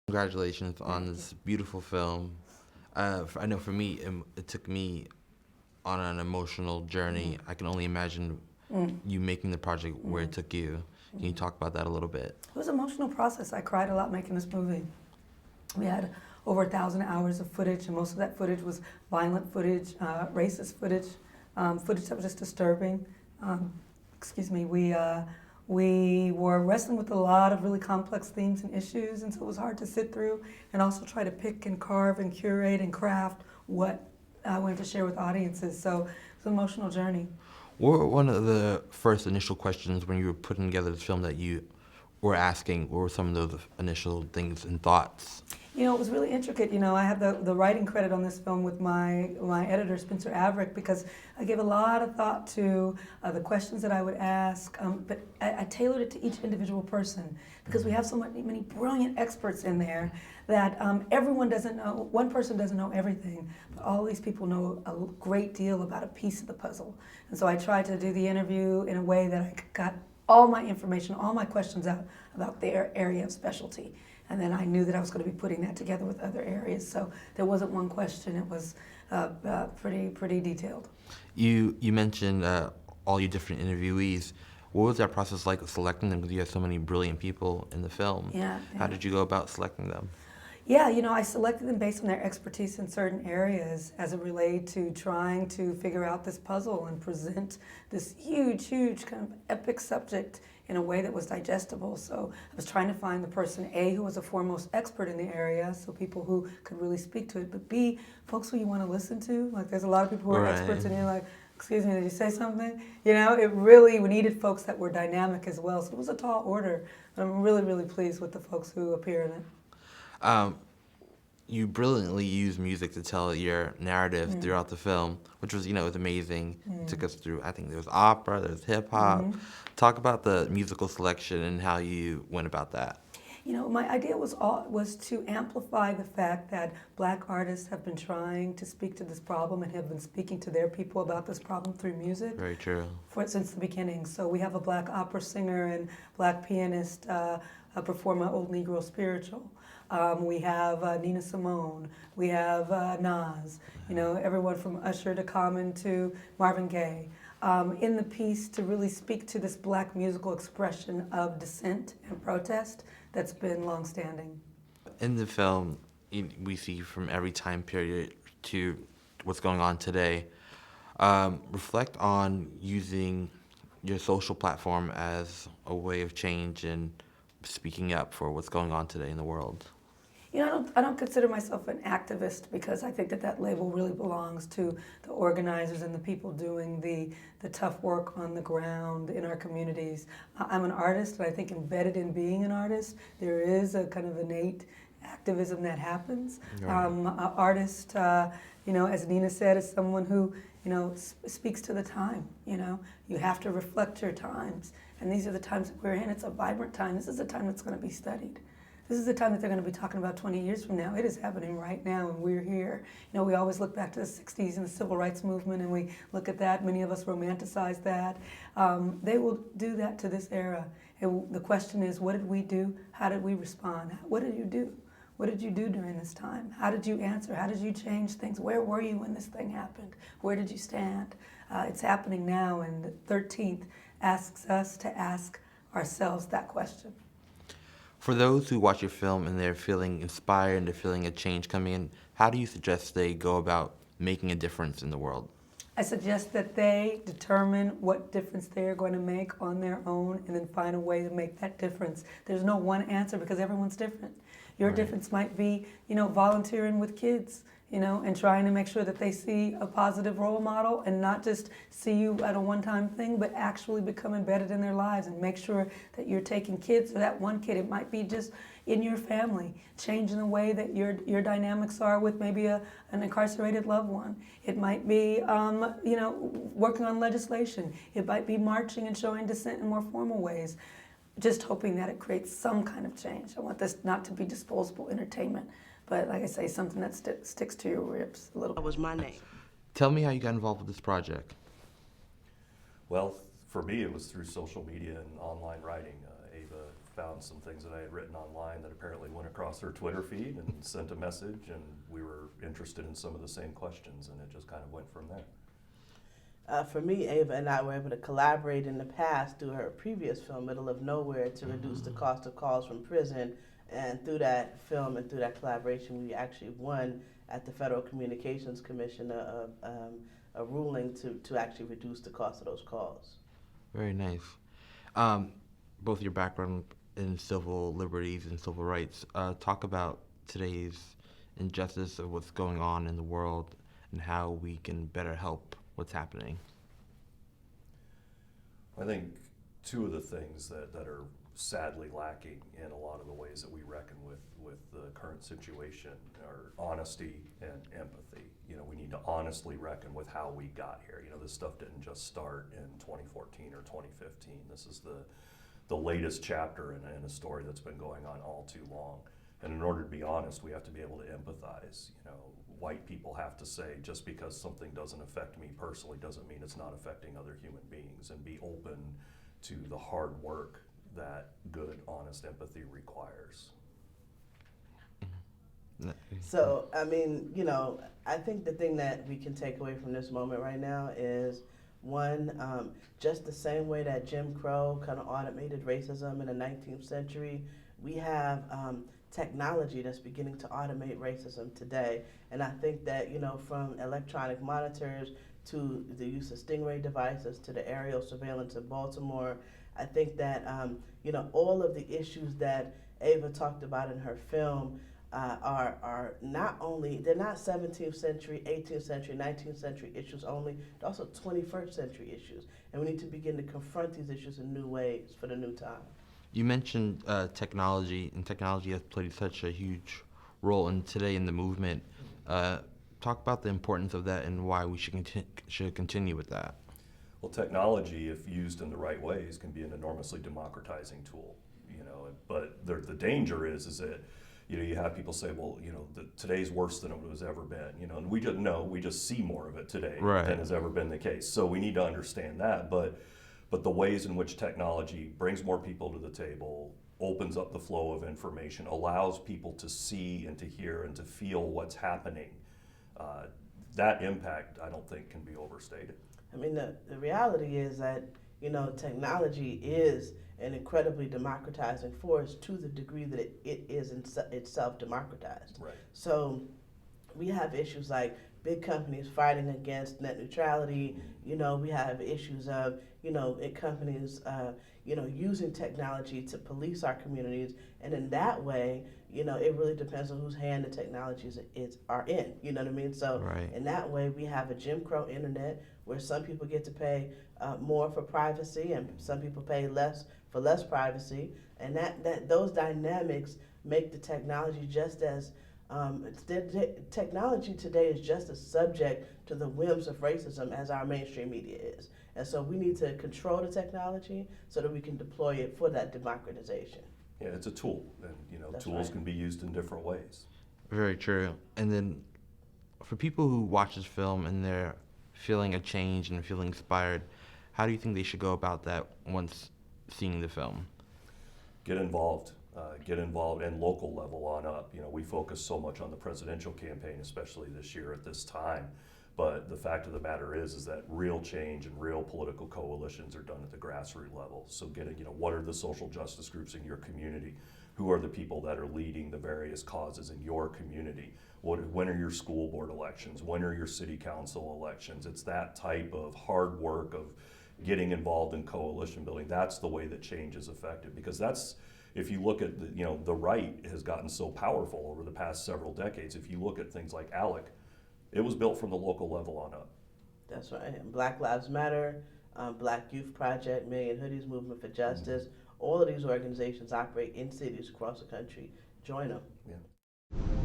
Congratulations on this beautiful film. I know for me, it took me on an emotional journey. I can only imagine you making the project where it took you. Can you talk about that a little bit? It was an emotional process. I cried a lot making this movie. We had over 1,000 hours of footage, and most of that footage was violent footage, racist footage, footage that was just disturbing. Excuse me. We were wrestling with a lot of really complex themes and issues, and so it was hard to sit through and also try to pick and carve and curate and craft what I wanted to share with audiences. So it was an emotional journey. What were one of the first initial questions when you were putting together the film that you were asking? What were some of those initial things and thoughts? It was really intricate. I have the writing credit on this film with my editor, Spencer Averick, because I gave a lot of thought to the questions that I would ask, but I tailored it to each individual person because we have so many brilliant experts in there that everyone doesn't know, one person doesn't know everything, but all these people know a great deal about a piece of the puzzle. And so I tried to do the interview in a way that I got all my information, all my questions out about their area of specialty. And then I knew that I was going to be putting that together with other areas. So there wasn't one question. It was pretty detailed. You mentioned all your different interviewees. What was that process like selecting them? Because you have so many brilliant people in the film. Yeah. How did you go about selecting them? Yeah, I selected them based on their expertise in certain areas as it related to trying to figure out this puzzle and present this huge kind of epic subject in a way that was digestible. So I was trying to find the person, A, who was a foremost expert in the area, so people who could really speak to it, but B, folks who you want to listen to. Like there's a lot of people who are experts and you're like, excuse me, did you say something? We needed folks that were dynamic as well. So it was a tall order, but I'm really pleased with the folks who appear in it. You brilliantly use music to tell your narrative throughout the film, which was, was amazing. Took us through, I think there was opera, there's hip hop. Talk about the musical selection and how you went about that. My idea was to amplify the fact that Black artists have been trying to speak to this problem and have been speaking to their people about this problem through music. Very true. Since the beginning. So we have a Black opera singer and Black pianist perform an old Negro spiritual. We have Nina Simone. We have Nas. Everyone from Usher to Common to Marvin Gaye. In the piece to really speak to this Black musical expression of dissent and protest that's been longstanding. In the film, we see from every time period to what's going on today. Reflect on using your social platform as a way of change and speaking up for what's going on today in the world. I don't consider myself an activist because I think that label really belongs to the organizers and the people doing the tough work on the ground in our communities. I'm an artist, and I think embedded in being an artist, there is a kind of innate activism that happens. Right. An artist, as Nina said, is someone who, speaks to the time. You have to reflect your times, and these are the times that we're in. It's a vibrant time. This is a time that's going to be studied. This is the time that they're going to be talking about 20 years from now. It is happening right now, and we're here. We always look back to the 60s and the civil rights movement, and we look at that. Many of us romanticize that. They will do that to this era. The question is, what did we do? How did we respond? What did you do? What did you do during this time? How did you answer? How did you change things? Where were you when this thing happened? Where did you stand? It's happening now, and the 13th asks us to ask ourselves that question. For those who watch your film and they're feeling inspired and they're feeling a change coming in, how do you suggest they go about making a difference in the world? I suggest that they determine what difference they're going to make on their own and then find a way to make that difference. There's no one answer because everyone's different. Your difference might be, volunteering with kids, and trying to make sure that they see a positive role model and not just see you at a one-time thing, but actually become embedded in their lives and make sure that you're taking kids, or that one kid, it might be just in your family, changing the way that your dynamics are with maybe an incarcerated loved one. It might be, working on legislation. It might be marching and showing dissent in more formal ways. Just hoping that it creates some kind of change. I want this not to be disposable entertainment, but like I say, something that sticks to your ribs a little. That was my name. Tell me how you got involved with this project. Well, for me, it was through social media and online writing. Ava found some things that I had written online that apparently went across her Twitter feed and sent a message, and we were interested in some of the same questions, and it just kind of went from there. For me, Ava and I were able to collaborate in the past through her previous film, Middle of Nowhere, to reduce the cost of calls from prison. And through that film and through that collaboration, we actually won at the Federal Communications Commission a ruling to actually reduce the cost of those calls. Very nice. Both your background in civil liberties and civil rights, talk about today's injustice of what's going on in the world and how we can better help what's happening. I think two of the things that are sadly lacking in a lot of the ways that we reckon with the current situation are honesty and empathy. You know, we need to honestly reckon with how we got here. You know, this stuff didn't just start in 2014 or 2015. This is the latest chapter in a story that's been going on all too long. And in order to be honest, we have to be able to empathize. You know, white people have to say, just because something doesn't affect me personally doesn't mean it's not affecting other human beings, and be open to the hard work that good, honest empathy requires. So, I mean, you know, I think the thing that we can take away from this moment right now is, one, just the same way that Jim Crow kind of automated racism in the 19th century, we have technology that's beginning to automate racism today. And I think that, you know, from electronic monitors to the use of stingray devices to the aerial surveillance in Baltimore, I think that, you know, all of the issues that Ava talked about in her film are not only, they're not 17th century, 18th century, 19th century issues only, they're also 21st century issues. And we need to begin to confront these issues in new ways for the new time. You mentioned technology, and technology has played such a huge role in today in the movement. Talk about the importance of that and why we should continue with that. Well, technology, if used in the right ways, can be an enormously democratizing tool. You know, but the danger is that, you know, you have people say, well, you know, today's worse than it was ever been. You know, and we just see more of it today than has ever been the case. So we need to understand that, but the ways in which technology brings more people to the table, opens up the flow of information, allows people to see and to hear and to feel what's happening, that impact, I don't think, can be overstated. I mean, the reality is that, you know, technology is an incredibly democratizing force to the degree that it is itself democratized. Right. So we have issues like big companies fighting against net neutrality. You know, we have issues of, you know, companies, you know, using technology to police our communities. And in that way, you know, it really depends on whose hand the technologies are in. You know what I mean? So in that way, we have a Jim Crow internet where some people get to pay more for privacy and some people pay less for less privacy. And those dynamics make the technology just as technology today is just as subject to the whims of racism as our mainstream media is. And so we need to control the technology so that we can deploy it for that democratization. Yeah, it's a tool, and you know, That's tools right. can be used in different ways. Very true. And then for people who watch this film and they're feeling a change and feeling inspired, how do you think they should go about that once seeing the film? Get involved and local level on up. You know, we focus so much on the presidential campaign, especially this year at this time. But the fact of the matter is that real change and real political coalitions are done at the grassroots level. So you know, what are the social justice groups in your community? Who are the people that are leading the various causes in your community? When are your school board elections? When are your city council elections? It's that type of hard work of getting involved in coalition building. That's the way that change is effective, because that's, if you look at the right has gotten so powerful over the past several decades. If you look at things like ALEC, it was built from the local level on up. That's right. And Black Lives Matter, Black Youth Project, Million Hoodies Movement for Justice, all of these organizations operate in cities across the country. Join them. Yeah.